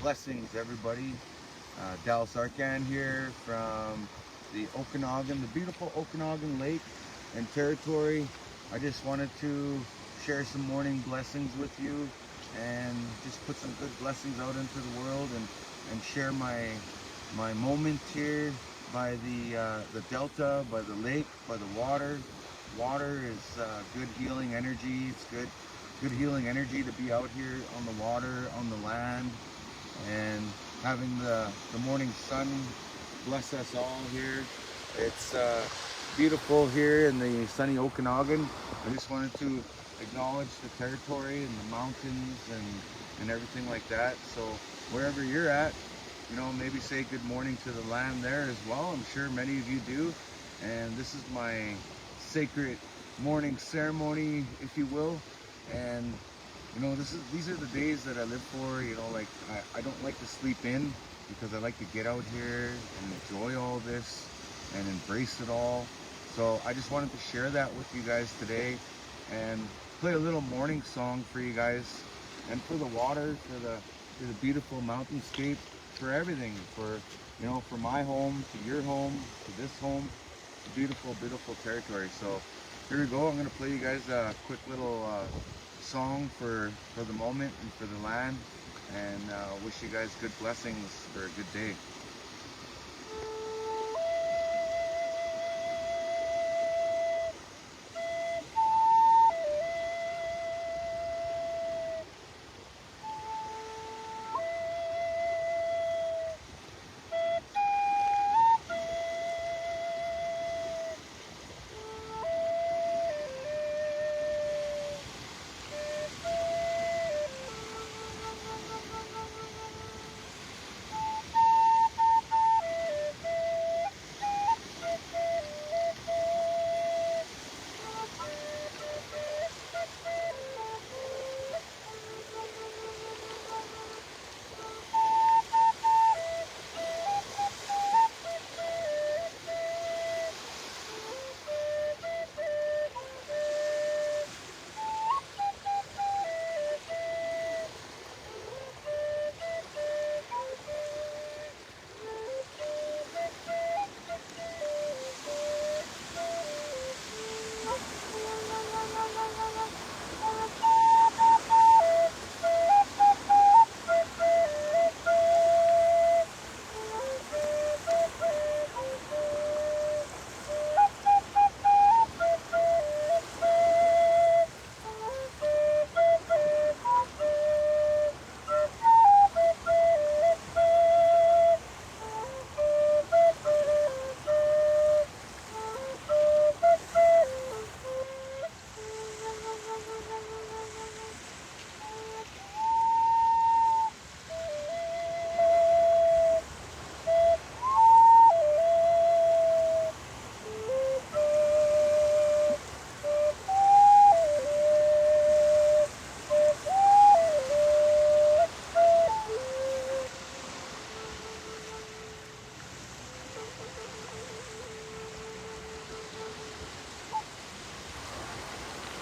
Blessings, everybody. Dallas Arcand here from the Okanagan, the beautiful Okanagan Lake and territory. I just wanted to share some morning blessings with you and just put some good blessings out into the world and share my moment here by the delta, by the lake, by the water. Water is good healing energy. It's good healing energy to be out here on the water, on the land, and having the morning sun bless us all here. It's beautiful here in the sunny Okanagan. I just wanted to acknowledge the territory and the mountains and everything like that. So wherever you're at, you know, maybe say good morning to the land there as well. I'm sure many of you do. And this is my sacred morning ceremony, if you will. And you know, these are the days that I live for. You know, like I don't like to sleep in because I like to get out here and enjoy all this and embrace it all. So I just wanted to share that with you guys today and play a little morning song for you guys and for the water, for the beautiful mountainscape, for everything, for you know, for my home, to your home, to this home. It's a beautiful, beautiful territory. So here we go. I'm gonna play you guys a quick little song for the moment and for the land, and wish you guys good blessings for a good day.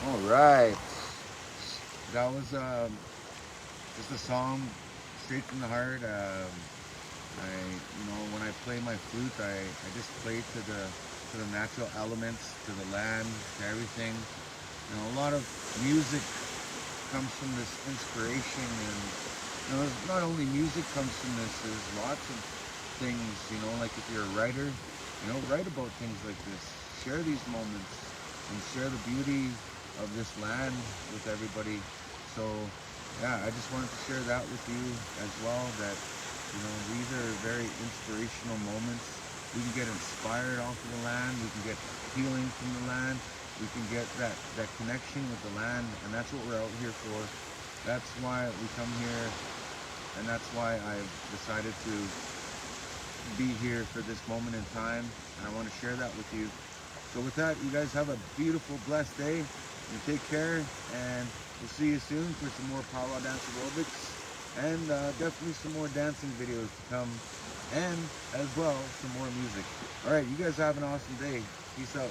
All right, that was just a song straight from the heart. You know, when I play my flute, I just play to the natural elements, to the land, to everything. You know, a lot of music comes from this inspiration, and you know, not only music comes from this. There's lots of things. You know, like if you're a writer, you know, write about things like this. Share these moments and share the beauty of this land with everybody. So yeah, I just wanted to share that with you as well, that you know, these are very inspirational moments. We can get inspired off of the land, we can get healing from the land, we can get that connection with the land, and that's what we're out here for. That's why we come here, and that's why I've decided to be here for this moment in time, and I want to share that with you. So with that, you guys have a beautiful, blessed day. You take care, and we'll see you soon for some more Pow-wow Dance Aerobics, and definitely some more dancing videos to come, and as well some more music. All right, you guys have an awesome day. Peace out.